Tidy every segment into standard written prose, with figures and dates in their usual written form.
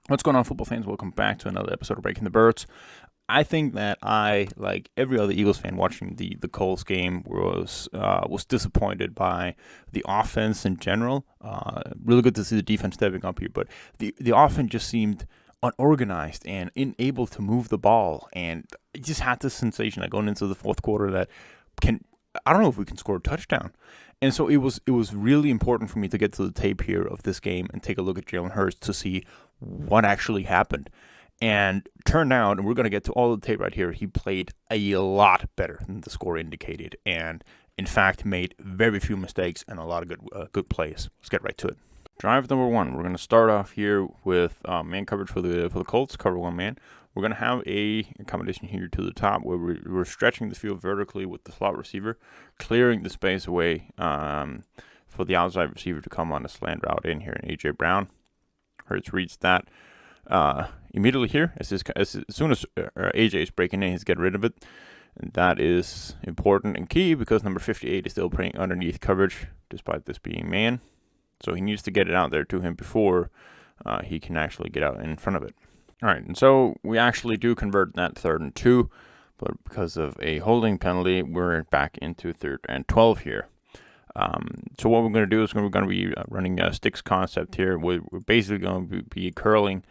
What's going on, football fans? Welcome back to another episode of Breaking the Birds. I think that I, like every other Eagles fan watching the Colts game, was disappointed by the offense in general. Really good to see the defense stepping up here, but the offense just seemed unorganized and unable to move the ball, and it just had this sensation that going into the fourth quarter that I don't know if we can score a touchdown. And so it was really important for me to get to the tape here of this game and take a look at Jalen Hurts to see what actually happened. And turned out, and we're going to get to all the tape right here, he played a lot better than the score indicated, and in fact made very few mistakes and a lot of good plays. Let's get right to it. Drive number one. We're going to start off here with man coverage for the Colts, cover one man. We're going to have a combination here to the top where we're stretching the field vertically with the slot receiver, clearing the space away for the outside receiver to come on a slant route in here. And A.J. Brown, Hurts reads that immediately here. As soon as A.J. is breaking in, he's getting rid of it. And that is important and key because number 58 is still playing underneath coverage despite this being man. So he needs to get it out there to him before he can actually get out in front of it. All right, and so we actually do convert that 3rd and 2, but because of a holding penalty, we're back into 3rd and 12 here. So what we're going to do is we're going to be running a sticks concept here. We're basically going to be curling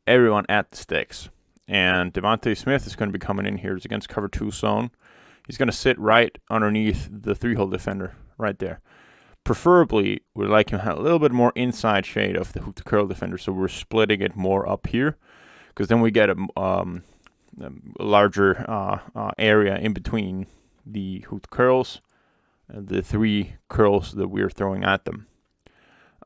everyone at the sticks. And Devontae Smith is going to be coming in here. It's against cover 2 zone. He's going to sit right underneath the 3-hole defender right there. Preferably, we'd like him to have a little bit more inside shade of the hook to curl defender, so we're splitting it more up here, because then we get a larger area in between the hook curls and the 3 curls that we're throwing at them.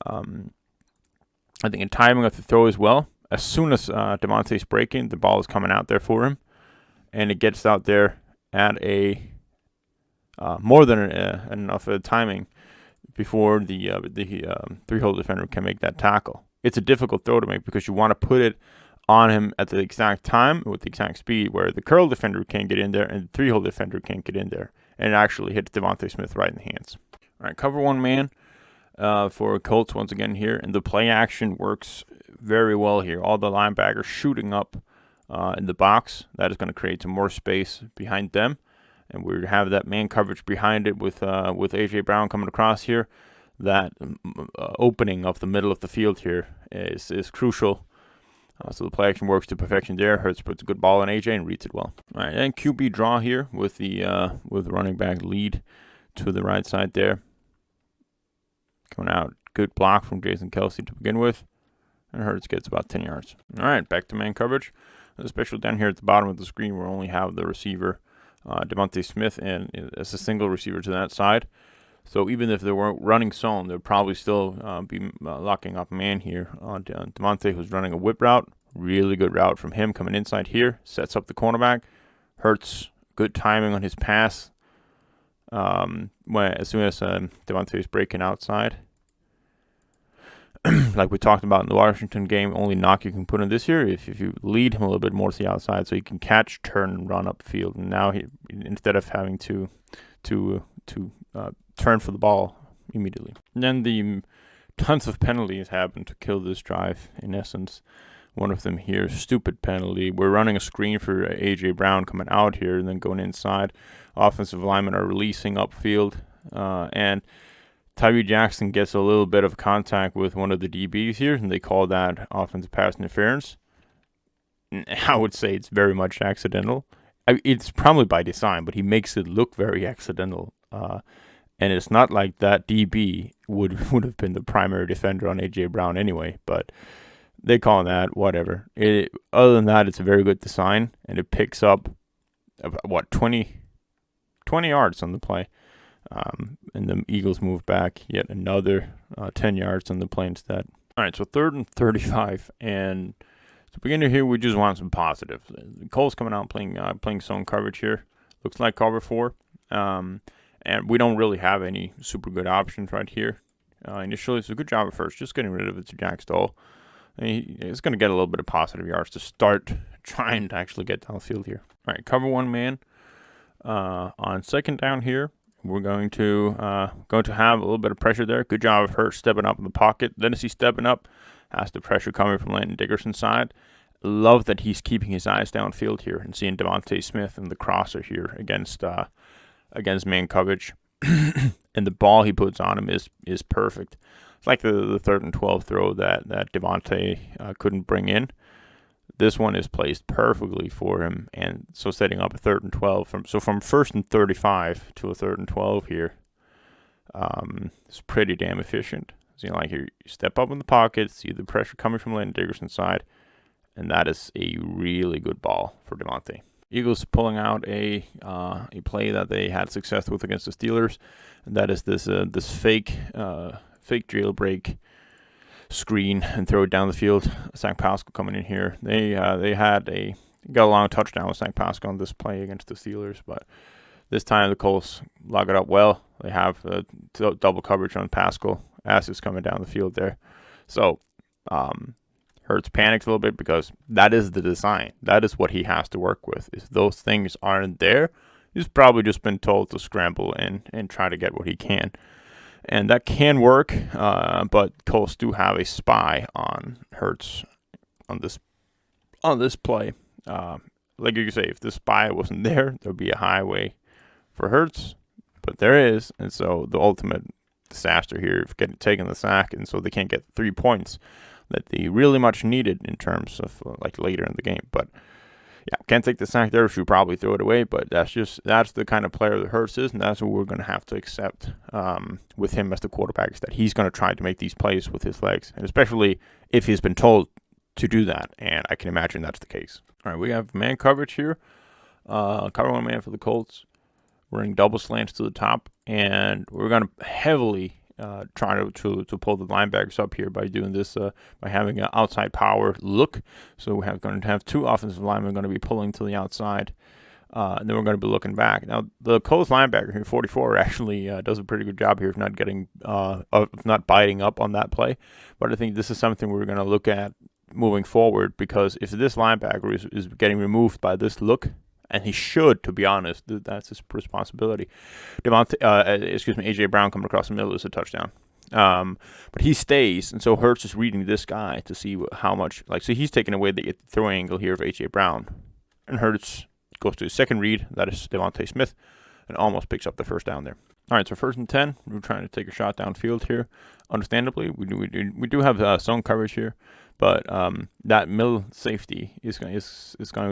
I think in timing of the throw as well, as soon as Devontae's breaking, the ball is coming out there for him, and it gets out there at a more than enough timing before the 3-hole defender can make that tackle. It's a difficult throw to make because you want to put it on him at the exact time with the exact speed where the curl defender can't get in there and the 3-hole defender can't get in there. And it actually hits Devontae Smith right in the hands. All right, cover one man for Colts once again here. And the play action works very well here. All the linebackers shooting up in the box. That is going to create some more space behind them. And we have that man coverage behind it with A.J. Brown coming across here. That opening of the middle of the field here is crucial. So the play action works to perfection there. Hurts puts a good ball on A.J. and reads it well. All right, and QB draw here with the running back lead to the right side there. Coming out, good block from Jason Kelce to begin with. And Hurts gets about 10 yards. All right, back to man coverage. Especially down here at the bottom of the screen, we only have the receiver, Devontae Smith, and as a single receiver to that side. So even if they weren't running zone, they'd probably still be locking up man here on Devontae, who's running a whip route. Really good route from him coming inside here. Sets up the cornerback. Hurts, good timing on his pass. As soon as Devontae is breaking outside. Like we talked about in the Washington game, only knock you can put in this year if you lead him a little bit more to the outside so he can catch, turn, and run upfield. And now he, instead of having to turn for the ball immediately. And then the tons of penalties happen to kill this drive, in essence. One of them here, stupid penalty. We're running a screen for A.J. Brown coming out here and then going inside. Offensive linemen are releasing upfield. And Tyree Jackson gets a little bit of contact with one of the DBs here, and they call that offensive pass interference. I would say it's very much accidental. It's probably by design, but he makes it look very accidental. And it's not like that DB would have been the primary defender on A.J. Brown anyway, but they call that whatever. Other than that, it's a very good design, and it picks up, 20 yards on the play. And the Eagles move back yet another 10 yards on the play instead. All right, so 3rd and 35, and to begin here, we just want some positive. The Colts coming out playing zone coverage here. Looks like cover 4, and we don't really have any super good options right here. Initially, it's a good job at first, just getting rid of it to Jack Stoll. He's going to get a little bit of positive yards to start trying to actually get downfield here. All right, cover one man on 2nd down here. We're going to have a little bit of pressure there. Good job of Hurts stepping up in the pocket. Then as he's stepping up, has the pressure coming from Landon Dickerson's side. Love that he's keeping his eyes downfield here and seeing Devontae Smith and the crosser here against man coverage. And the ball he puts on him is perfect. It's like the 3rd and 12 throw that Devontae couldn't bring in. This one is placed perfectly for him, and so setting up a 3rd and 12 from 1st and 35 to a 3rd and 12 here. It's pretty damn efficient. So like here, you step up in the pocket, see the pressure coming from Landon Dickerson's side, and that is a really good ball for Devontae. Eagles pulling out a play that they had success with against the Steelers, and that is this fake jailbreak screen and throw it down the field. Zach Pascal coming in here. They got a long touchdown with Zach Pascal on this play against the Steelers, but this time the Colts log it up well. They have double coverage on Pascal as he's coming down the field there. So Hurts panics a little bit because that is the design. That is what he has to work with. If those things aren't there, he's probably just been told to scramble and try to get what he can. And that can work, but Colts do have a spy on Hurts on this play. Like you say, if the spy wasn't there, there'd be a highway for Hurts, but there is, and so the ultimate disaster here of taking the sack, and so they can't get 3 points that they really much needed in terms of like later in the game. But yeah, can't take the sack there. Should probably throw it away, but that's the kind of player that Hurts is, and that's what we're going to have to accept with him as the quarterback, is that he's going to try to make these plays with his legs, and especially if he's been told to do that, and I can imagine that's the case. All right, we have man coverage here. Cover one man for the Colts. We're running double slants to the top, and we're going to heavily try to pull the linebackers up here by doing this, by having an outside power look. So we're going to have 2 offensive linemen going to be pulling to the outside, and then we're going to be looking back. Now, the Colts linebacker here, 44, actually does a pretty good job here of not biting up on that play. But I think this is something we're going to look at moving forward, because if this linebacker is getting removed by this look, and he should, to be honest, that's his responsibility. AJ Brown coming across the middle is a touchdown. But he stays, and so Hurts is reading this guy to see how much, so he's taking away the throwing angle here of AJ Brown, and Hurts goes to his second read, that is Devontae Smith, and almost picks up the first down there. All right, so 1st and 10, we're trying to take a shot downfield here. Understandably, we do have zone coverage here, but that middle safety is going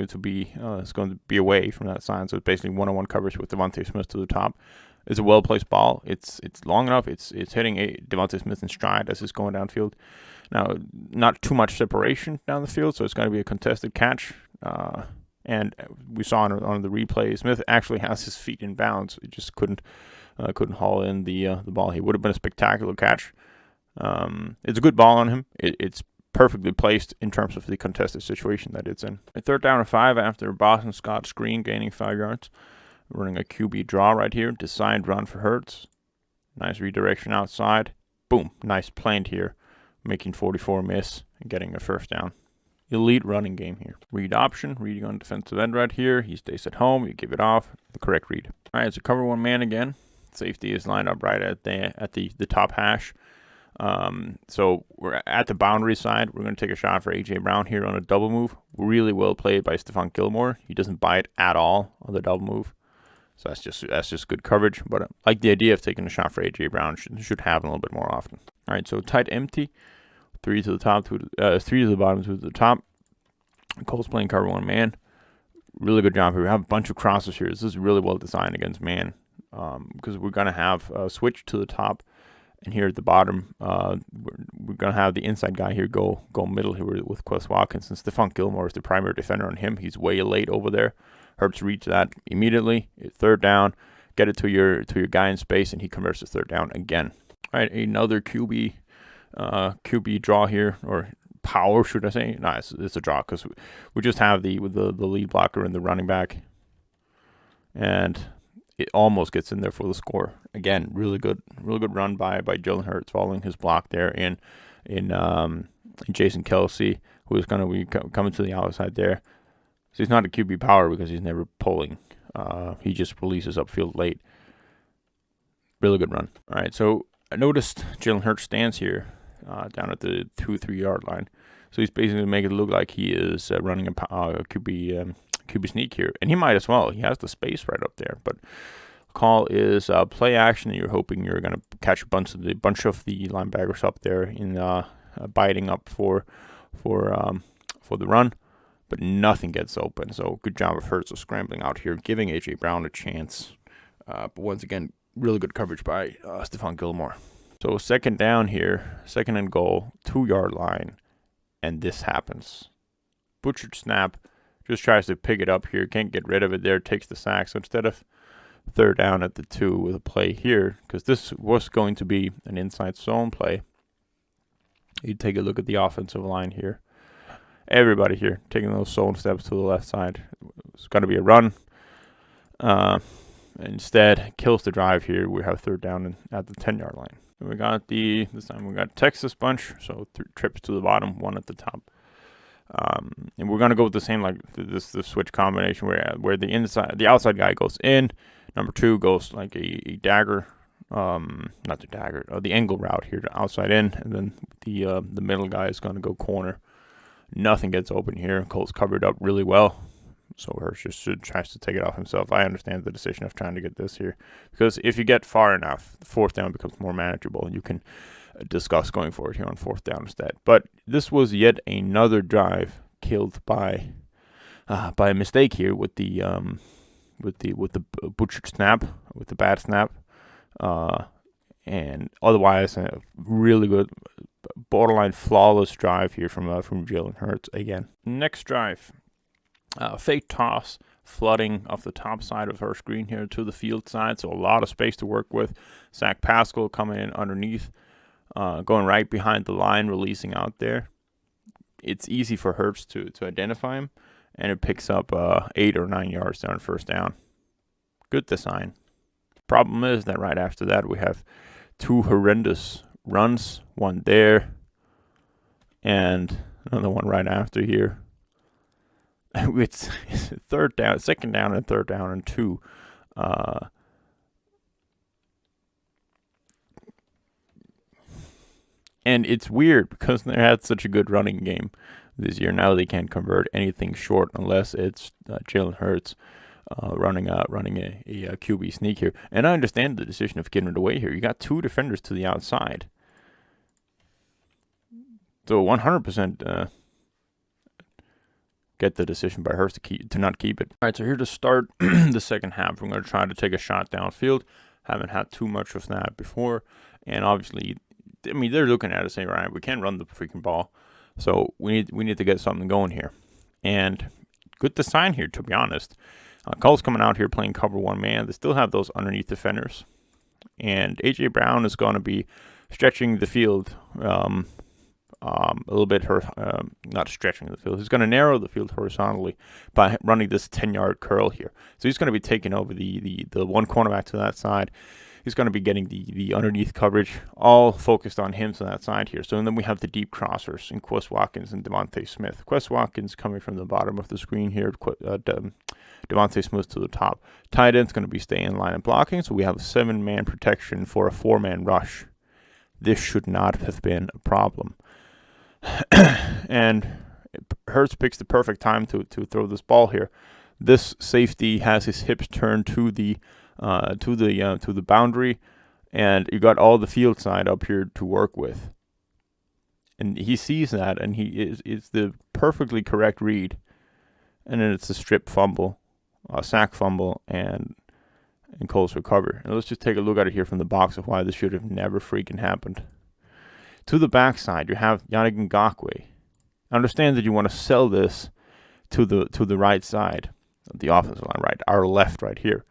to be away from that side. So it's basically one-on-one coverage with Devontae Smith to the top. It's a well-placed ball. It's long enough. It's hitting Devontae Smith in stride as it's going downfield. Now, not too much separation down the field, so it's going to be a contested catch. And we saw on the replay, Smith actually has his feet in bounds. He just couldn't haul in the ball. He would have been a spectacular catch. It's a good ball on him. It's perfectly placed in terms of the contested situation that it's in. A 3rd down and 5 after Boston Scott screen, gaining 5 yards. Running a QB draw right here. Designed run for Hurts. Nice redirection outside. Boom. Nice plant here. Making 44 miss and getting a 1st down. Elite running game here. Read option. Reading on defensive end right here. He stays at home. You give it off. The correct read. All right, so cover one man again. Safety is lined up right at the top hash. So we're at the boundary side. We're going to take a shot for AJ Brown here on a double move. Really well played by Stephon Gilmore. He doesn't bite at all on the double move. So that's just good coverage. But I like the idea of taking a shot for AJ Brown. Should happen a little bit more often. All right, so tight empty. 3 to the top, 3 to the bottom, 2 to the top. Colts playing cover one man. Really good job here. We have a bunch of crosses here. This is really well designed against man, because we're going to have a switch to the top. And here at the bottom, we're going to have the inside guy here go middle here with Quez Watkins. And Stephon Gilmore is the primary defender on him. He's way late over there. Hurts reads that immediately. 3rd down. Get it to your guy in space, and he converts the 3rd down again. All right, another QB draw here, or power, should I say? No, it's a draw, because we just have the lead blocker and the running back. And it almost gets in there for the score. Again, really good run by Jalen Hurts, following his block there in Jason Kelce, who is going to be coming to the outside there. So he's not a QB power because he's never pulling. He just releases upfield late. Really good run. All right, so I noticed Jalen Hurts' stance here down at the 2-3 yard line. So he's basically making it look like he is running a QB sneak here, and he might as well. He has the space right up there, but call is play action, and you're hoping you're going to catch a bunch of the linebackers up there in biting up for the run, but nothing gets open. So good job of Hurts of scrambling out here, giving A.J. Brown a chance. But once again, really good coverage by Stephon Gilmore. So second down here, second and goal, 2 yard line, and this happens. Butchered snap, just tries to pick it up here, can't get rid of it there, takes the sack. So instead of third down at the 2 with a play here, because this was going to be an inside zone play, you take a look at the offensive line here. Everybody here taking those zone steps to the left side. It's going to be a run. Instead, kills the drive here. We have third down at the 10 yard line. And this time we got Texas bunch, so 3 trips to the bottom, 1 at the top. And we're gonna go with the same like the switch combination where the outside guy goes in, number 2 goes like a dagger, not the dagger, the angle route here to outside in, and then the middle guy is gonna go corner. Nothing gets open here. Colts covered up really well. So Hurts just tries to take it off himself. I understand the decision of trying to get this here, because if you get far enough, the fourth down becomes more manageable, and you can discuss going forward here on fourth down instead. But this was yet another drive killed by a mistake here with the butchered snap, with the bad snap, and otherwise a really good, borderline flawless drive here from Jalen Hurts again. Next drive. Fake toss, flooding off the top side of her screen here to the field side, so a lot of space to work with. Zach Pascal coming in underneath, going right behind the line, releasing out there. It's easy for Hurts to identify him, and it picks up 8 or 9 yards down first down. Good design. Problem is that right after that we have 2 horrendous runs, one there, and another one right after here. It's second down and third down and 2. And it's weird because they had such a good running game this year. Now they can't convert anything short unless it's Jalen Hurts running a QB sneak here. And I understand the decision of getting it away here. You got 2 defenders to the outside. So 100%... get the decision by Hurts to not keep it. All right, so here to start the second half, we're going to try to take a shot downfield. Haven't had too much of that before, and obviously, I mean, they're looking at it saying, right, we can't run the freaking ball, so we need to get something going here. And good design here, to be honest. Colts coming out here playing cover 1 man. They still have those underneath defenders, and A.J. Brown is going to be stretching the field. A little bit, not stretching the field. He's going to narrow the field horizontally by running this 10-yard curl here. So he's going to be taking over the one cornerback to that side. He's going to be getting the underneath coverage, all focused on him to that side here. So and then we have the deep crossers in Quez Watkins and Devontae Smith. Quez Watkins coming from the bottom of the screen here. Devontae Smith to the top. Tight end's going to be staying in line and blocking. So we have a 7-man protection for a 4-man rush. This should not have been a problem. And Hurts picks the perfect time to throw this ball here. This safety has his hips turned to the boundary, and you got all the field side up here to work with. And he sees that, and it's the perfectly correct read. And then it's a strip fumble, a sack fumble, and Colts recover. And let's just take a look at it here from the box of why this should have never freaking happened. To the backside, you have Yannick Ngakoue. Understand that you want to sell this to the right side of the offensive line, right, our left right here.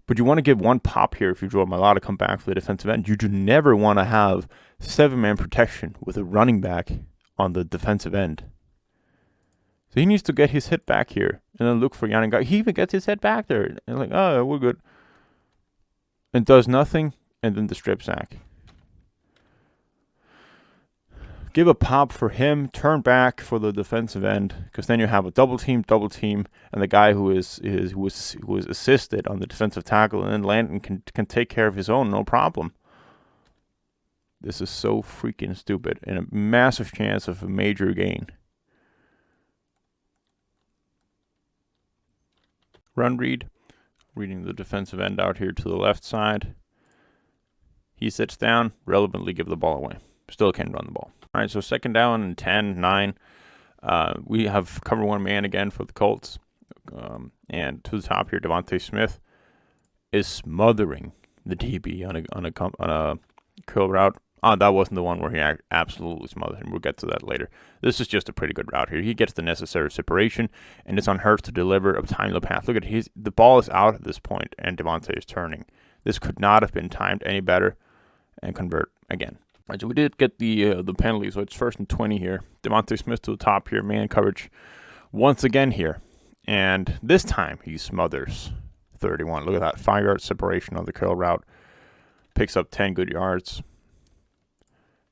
But you want to give one pop here if you draw Mailata to come back for the defensive end. You do never want to have 7-man protection with a running back on the defensive end. So he needs to get his head back here and then look for Yannick Ngakoue. He even gets his head back there and like, oh, we're good. And does nothing, and then the strip sack. Give a pop for him, turn back for the defensive end, because then you have a double team, and the guy who was assisted on the defensive tackle, and then Landon can take care of his own, no problem. This is so freaking stupid, and a massive chance of a major gain. Run read. Reading the defensive end out here to the left side. He sits down, relevantly give the ball away. Still can't run the ball. All right, so 2nd down and 10, 9. We have cover one man again for the Colts. And to the top here, Devontae Smith is smothering the DB on a curl route. That wasn't the one where he absolutely smothered him. We'll get to that later. This is just a pretty good route here. He gets the necessary separation, and it's on Hurts to deliver a timely pass. Look at the ball is out at this point, and Devontae is turning. This could not have been timed any better, and convert again. All right, so we did get the penalty, so it's 1st and 20 here. Devontae Smith to the top here, man coverage once again here, and this time he smothers 31. Look at that, 5-yard separation on the curl route. Picks up 10 good yards.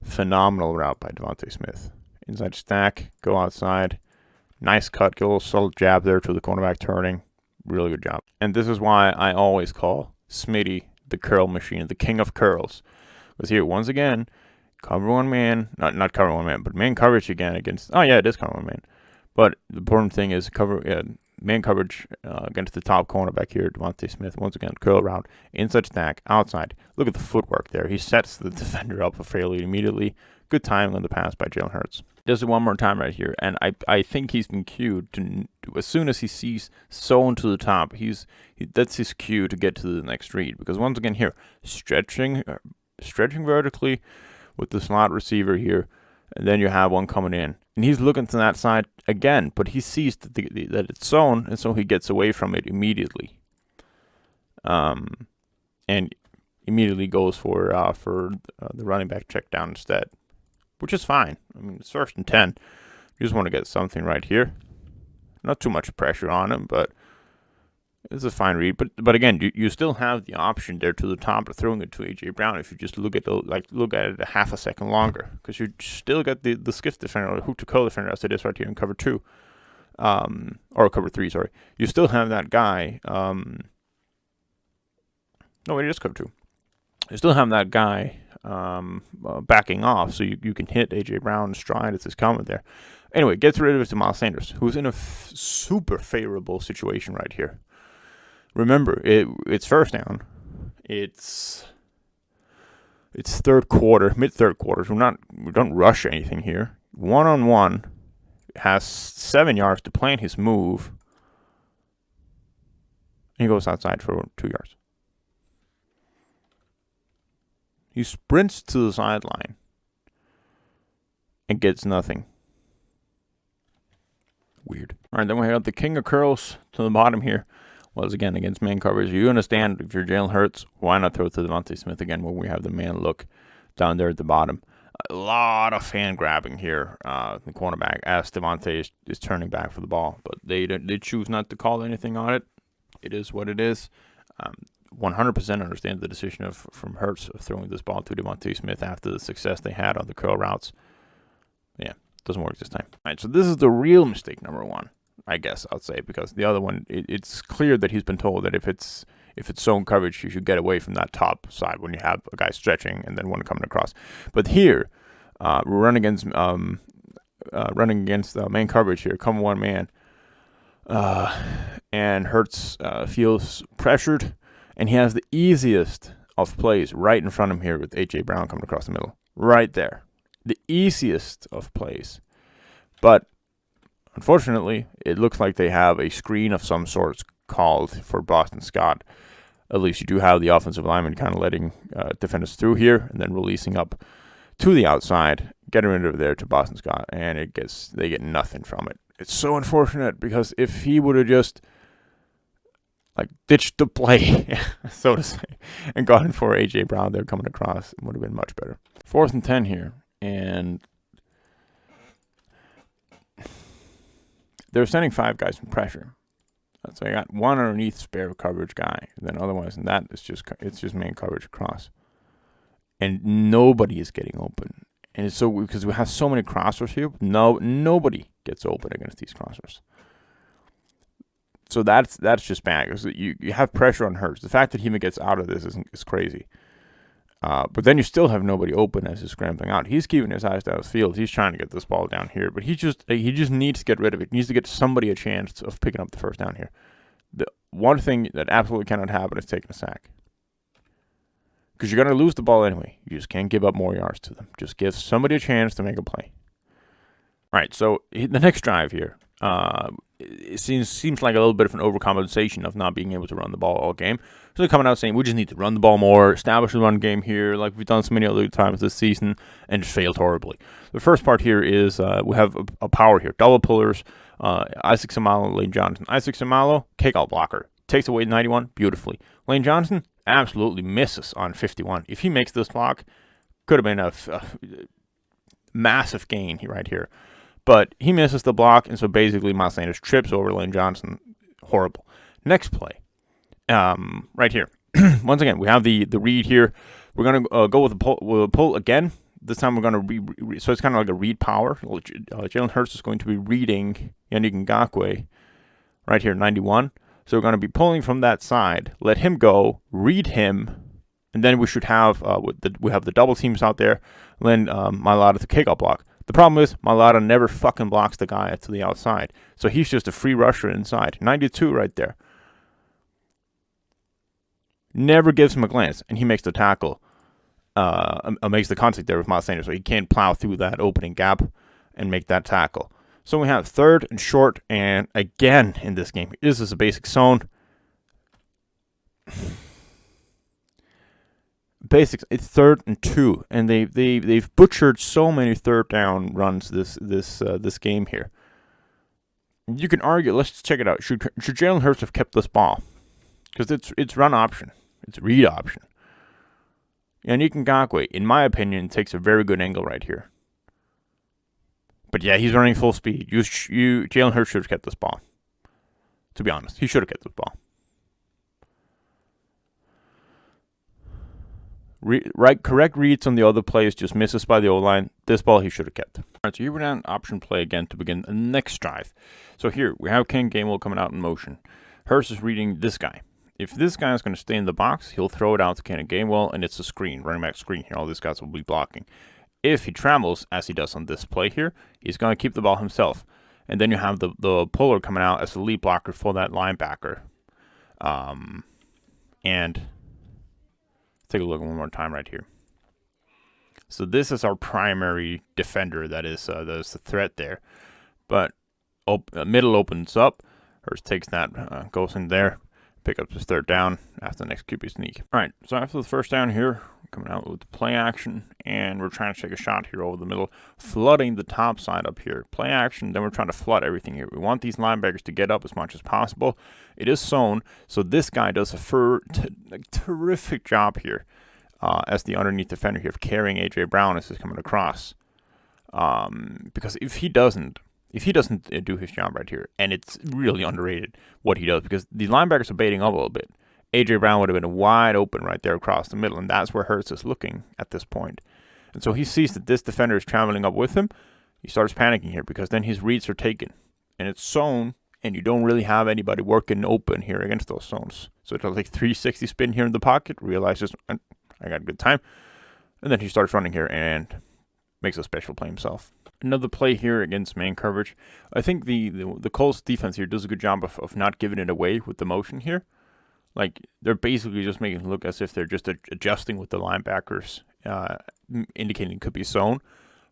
Phenomenal route by Devontae Smith. Inside stack, go outside. Nice cut, get a little subtle jab there to the cornerback turning. Really good job. And this is why I always call Smitty the curl machine, the king of curls. Because here, once again, cover one man, not cover one man, but man coverage again against, oh yeah, it is cover one man. But the important thing is man coverage against the top cornerback here, Devontae Smith. Once again, curl route, inside stack, outside. Look at the footwork there. He sets the defender up for failure immediately. Good timing on the pass by Jalen Hurts. Does it one more time right here, and I think he's been cued to, as soon as he sees zone to the top, that's his cue to get to the next read. Because once again here, stretching vertically with the slot receiver here, and then you have one coming in. And he's looking to that side again, but he sees that it's zone, and so he gets away from it immediately. And immediately goes for the running back check down instead, which is fine. I mean, it's 1st and 10. You just want to get something right here. Not too much pressure on him, but it's a fine read. But again, you still have the option there to the top of throwing it to A.J. Brown if you just look at it a half a second longer, because you still got the skiff defender, or hook to curl defender, as it is right here in cover 2, or cover 3. Sorry, you still have that guy. No, it is cover 2. You still have that guy backing off, so you can hit A.J. Brown stride as he's coming there. Anyway, gets rid of it to Miles Sanders, who's in a super favorable situation right here. Remember, it's 1st down. It's 3rd quarter, mid-3rd quarters. We don't rush anything here. 1-on-1, has 7 yards to plan his move. He goes outside for 2 yards. He sprints to the sideline and gets nothing. Weird. All right, then we have the king of curls to the bottom here. Was again against man coverage. You understand, if you're Jalen Hurts, why not throw it to Devontae Smith again when we have the man look down there at the bottom? A lot of fan grabbing here, the cornerback, as Devontae is turning back for the ball, but they choose not to call anything on it. It is what it is. 100% understand the decision from Hurts of throwing this ball to Devontae Smith after the success they had on the curl routes. Yeah, doesn't work this time. All right, so this is the real mistake number 1. I guess I'll say, because the other one, it's clear that he's been told that if it's zone coverage, you should get away from that top side when you have a guy stretching and then one coming across. But here, we're running against man coverage here, come one man, and Hurts feels pressured, and he has the easiest of plays right in front of him here with A.J. Brown coming across the middle, right there, the easiest of plays, but unfortunately, it looks like they have a screen of some sort called for Boston Scott. At least you do have the offensive lineman kind of letting defenders through here and then releasing up to the outside, getting rid of there to Boston Scott, and they get nothing from it. It's so unfortunate, because if he would have just ditched the play, so to say, and gotten for A.J. Brown there coming across, it would have been much better. 4th and 10 here, and they're sending 5 guys in pressure. So I got one underneath spare coverage guy. And then otherwise than that, it's just man coverage across. And nobody is getting open. And it's so, because we have so many crossers here, nobody gets open against these crossers. So that's just bad, because you have pressure on Hurts. The fact that he even gets out of this is crazy. But then you still have nobody open as he's scrambling out. He's keeping his eyes downfield. He's trying to get this ball down here, but he just needs to get rid of it. He needs to get somebody a chance of picking up the first down here. The one thing that absolutely cannot happen is taking a sack, because you're going to lose the ball anyway. You just can't give up more yards to them. Just give somebody a chance to make a play. All right, so the next drive here, it seems like a little bit of an overcompensation of not being able to run the ball all game. So they're coming out saying we just need to run the ball more, establish the run game here, like we've done so many other times this season, and just failed horribly. The first part here is we have a power here, double pullers, Isaac Seumalo, Lane Johnson. Isaac Seumalo, kick-out blocker, takes away 91 beautifully. Lane Johnson absolutely misses on 51. If he makes this block, could have been a massive gain right here. But he misses the block, and so basically Miles Sanders trips over Lane Johnson. Horrible. Next play. Right here. Once again, we have the read here. We're going to go with a pull again. This time we're going to so it's kind of like a read power. Jalen Hurts is going to be reading Yannick Ngakoue right here, 91. So we're going to be pulling from that side, let him go, read him, and then we should have we have the double teams out there, then Mailata to kick-out block. The problem is Mailata never fucking blocks the guy to the outside, so he's just a free rusher inside. 92 right there. Never gives him a glance, and he makes the tackle. Makes the contact there with Miles Sanders, so he can't plow through that opening gap and make that tackle. So we have third and short, and again in this game, this is a basic zone. Basics, it's 3rd and 2, and they've butchered so many third down runs this game here. You can argue. Let's check it out. Should Jalen Hurts have kept this ball? Because it's run option, it's read option. Yannick Ngakoue, in my opinion, takes a very good angle right here. But yeah, he's running full speed. Jalen Hurts should have kept this ball. To be honest, he should have kept this ball. Correct reads on the other plays, just misses by the O-line. This ball he should have kept. All right, so here we're down option play again to begin the next drive. So here we have Ken Gainwell coming out in motion. Hurts is reading this guy. If this guy is going to stay in the box, he'll throw it out to Ken Gainwell, and it's a screen, running back screen here. All these guys will be blocking. If he travels, as he does on this play here, he's going to keep the ball himself. And then you have the puller coming out as the lead blocker for that linebacker. And take a look one more time right here. So this is our primary defender that is the threat there. But middle opens up. Hurts takes that, goes in there, pick up his third down after the next QB sneak. All right, so after the first down here, coming out with the play action, and we're trying to take a shot here over the middle, flooding the top side up here. Play action, then we're trying to flood everything here. We want these linebackers to get up as much as possible. It is zone, so this guy does a terrific job here as the underneath defender here of carrying A.J. Brown as he's coming across. Because if he doesn't do his job right here, and it's really underrated what he does, because the linebackers are baiting up a little bit. A.J. Brown would have been wide open right there across the middle, and that's where Hurts is looking at this point. And so he sees that this defender is traveling up with him. He starts panicking here because then his reads are taken, and it's zone, and you don't really have anybody working open here against those zones. So it'll take 360 spin here in the pocket, realizes I got a good time, and then he starts running here and makes a special play himself. Another play here against man coverage. I think the Colts defense here does a good job of not giving it away with the motion here. Like, they're basically just making it look as if they're just adjusting with the linebackers, indicating it could be zone.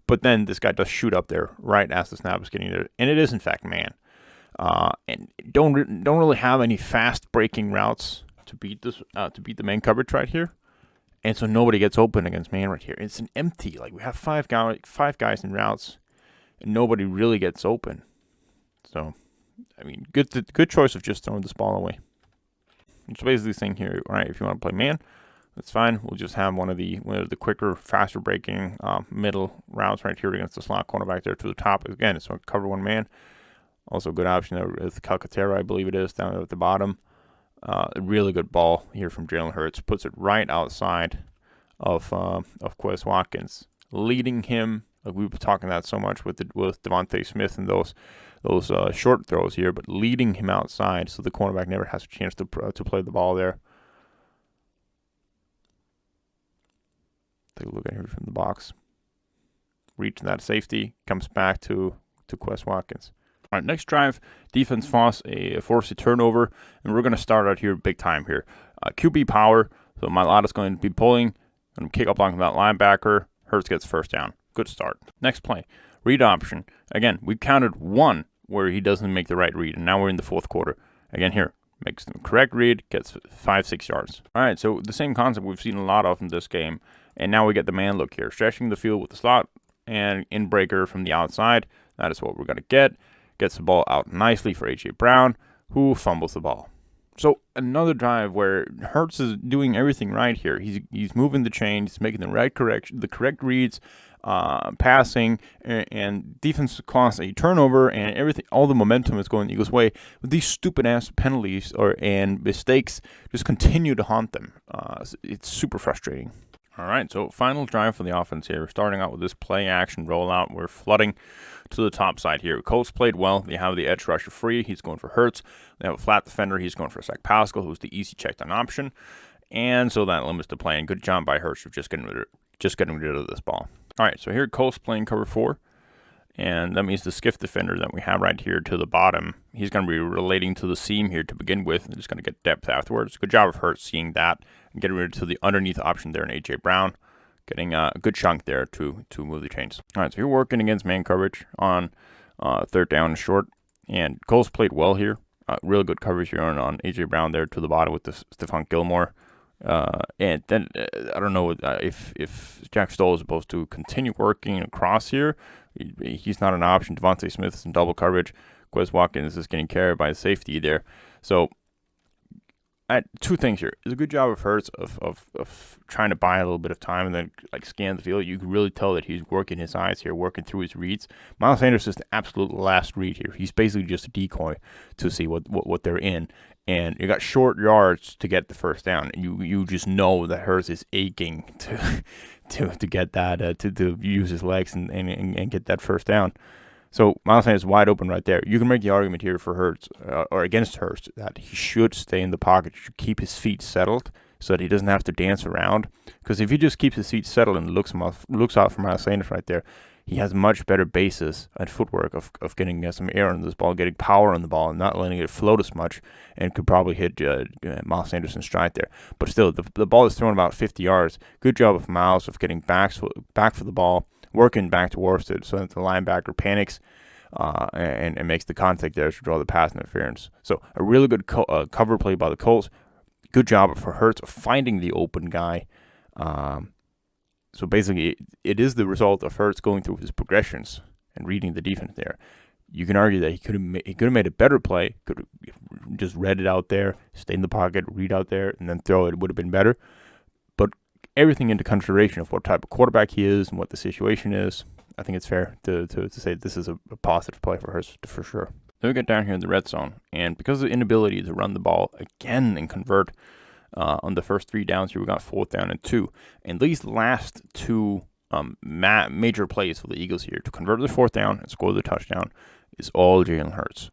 But then this guy does shoot up there right as the snap is getting there, and it is in fact man. And don't really have any fast breaking routes to beat the man coverage right here. And so nobody gets open against man right here. It's an empty. Like, we have five guys in routes, and nobody really gets open. So, I mean, good choice of just throwing this ball away. It's basically saying here, all right, if you want to play man, that's fine. We'll just have one of the quicker, faster breaking middle routes right here against the slot cornerback there to the top. Again, it's going to cover one man. Also, a good option there with Calcaterra, I believe it is, down there at the bottom. A really good ball here from Jalen Hurts. Puts it right outside of Quez Watkins, leading him. Like, we were talking that so much with Devontae Smith and those short throws here, but leading him outside so the cornerback never has a chance to play the ball there. Take a look at here from the box. Reach that safety. Comes back to Quez Watkins. All right, next drive, defense forced a turnover, and we're going to start out here big time here. QB power, so Mailata's going to be pulling, and kick up on that linebacker. Hurts gets first down. Good start. Next play, read option. Again, we counted one where he doesn't make the right read, and now we're in the fourth quarter. Again here, makes the correct read, gets 5-6 yards. All right, so the same concept we've seen a lot of in this game, and now we get the man look here. Stretching the field with the slot and in breaker from the outside. That is what we're going to get. Gets the ball out nicely for A.J. Brown, who fumbles the ball. So another drive where Hurts is doing everything right here. He's moving the chain. He's making the correct reads, passing, and defense caused a turnover, and everything. All the momentum is going the Eagles' way. But these stupid ass penalties and mistakes just continue to haunt them. It's super frustrating. All right, so final drive for the offense here. We're starting out with this play action rollout. We're flooding to the top side here. Colts played well. They have the edge rusher free. He's going for Hurts. They have a flat defender. He's going for Zach Pascal, who's the easy check down option. And so that limits the play. And good job by Hurts for just getting rid of this ball. All right, so here Colts playing cover 4. And that means the skiff defender that we have right here to the bottom, he's going to be relating to the seam here to begin with. And just going to get depth afterwards. Good job of Hurts seeing that and getting rid of the underneath option there in A.J. Brown. Getting a good chunk there to move the chains. All right, so you're working against man coverage on third down and short. And Colts played well here. Really good coverage here on A.J. Brown there to the bottom with the Stephon Gilmore. And then I don't know if Jack Stoll is supposed to continue working across here. He's not an option. Devontae Smith is in double coverage. Quez Watkins is getting carried by a safety there. So two things here. It's a good job of Hurts of trying to buy a little bit of time and then scan the field. You can really tell that he's working his eyes here, working through his reads. Miles Sanders is the absolute last read here. He's basically just a decoy to see what they're in. And you got short yards to get the first down. And you just know that Hurts is aching to get that, to use his legs and get that first down. So Miles Sanders is wide open right there. You can make the argument here for Hurts or against Hurts that he should stay in the pocket, should keep his feet settled so that he doesn't have to dance around. Because if he just keeps his feet settled and looks out for Miles Sanders right there, he has much better basis and footwork of getting some air on this ball, getting power on the ball, and not letting it float as much, and could probably hit Miles Sanders in stride there. But still, the ball is thrown about 50 yards. Good job of Miles of getting back for the ball, working back towards it so that the linebacker panics and makes the contact there to draw the pass interference. So a really good cover play by the Colts. Good job for Hurts of finding the open guy. So basically, it is the result of Hurts going through his progressions and reading the defense there. You can argue that he could have made a better play, could have just read it out there, stay in the pocket, read out there, and then throw it. It would have been better. But everything into consideration of what type of quarterback he is and what the situation is, I think it's fair to say this is a positive play for Hurts for sure. Then we get down here in the red zone, and because of the inability to run the ball again and convert on the first 3 downs here, we got 4th down and 2. And these last 2 major plays for the Eagles here to convert the 4th down and score the touchdown is all Jalen Hurts.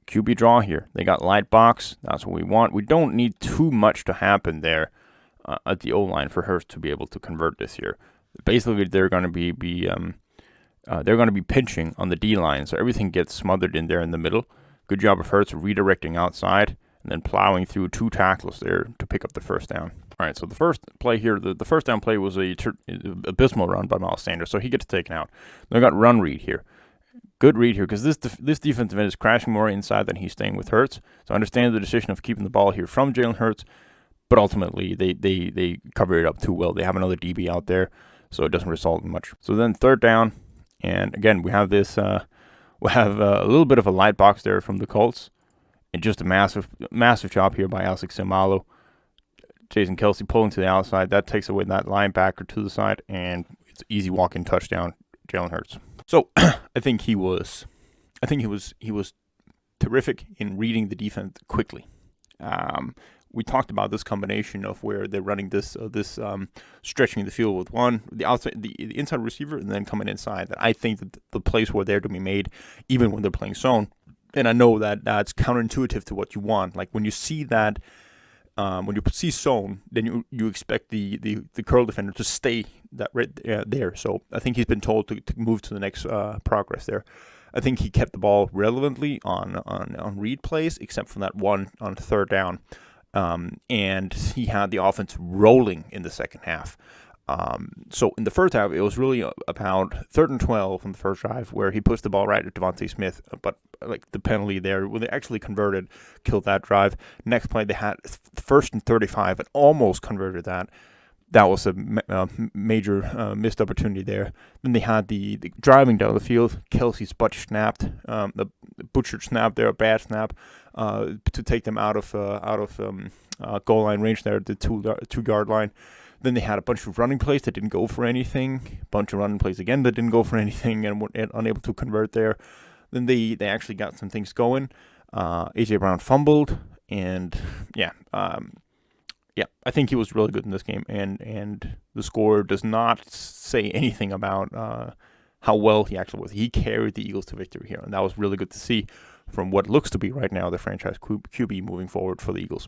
QB draw here. They got light box. That's what we want. We don't need too much to happen there at the O-line for Hurts to be able to convert this here. Basically, they're going to be pinching on the D-line, so everything gets smothered in there in the middle. Good job of Hurts redirecting outside and then plowing through 2 tackles there to pick up the first down. All right, so the first play here, the first down play was a abysmal run by Miles Sanders, so he gets taken out. They got run read here. Good read here because this defensive end is crashing more inside than he's staying with Hurts. So I understand the decision of keeping the ball here from Jalen Hurts, but ultimately they cover it up too well. They have another DB out there, so it doesn't result in much. So then 3rd down, and again we have this we have a little bit of a light box there from the Colts, and just a massive job here by Alex Samalo. Jason Kelsey pulling to the outside. That takes away that linebacker to the side, and it's an easy walk-in touchdown, Jalen Hurts. So I think he was terrific in reading the defense quickly. We talked about this combination of where they're running this stretching the field with the inside receiver, and then coming inside. That I think that the plays were there to be made, even when they're playing zone. And I know that that's counterintuitive to what you want. Like when you see that when you see zone, then you expect the curl defender to stay that right there. So I think he's been told to move to the next progress there. I think he kept the ball relevantly on read plays, except for that one on third down. And he had the offense rolling in the second half. So in the first half, it was really about 3rd and 12 on the first drive where he puts the ball right at Devontae Smith, but like the penalty there, when they actually converted, killed that drive. Next play, they had 1st and 35 and almost converted that. That was a major missed opportunity there. Then they had the driving down the field. Kelsey's the butchered snap there, a bad snap, to take them out of goal line range there at the 2-yard line. Then they had a bunch of running plays that didn't go for anything. A bunch of running plays again that didn't go for anything and were unable to convert there. Then they actually got some things going. A.J. Brown fumbled, and I think he was really good in this game. And the score does not say anything about how well he actually was. He carried the Eagles to victory here, and that was really good to see from what looks to be right now the franchise QB moving forward for the Eagles.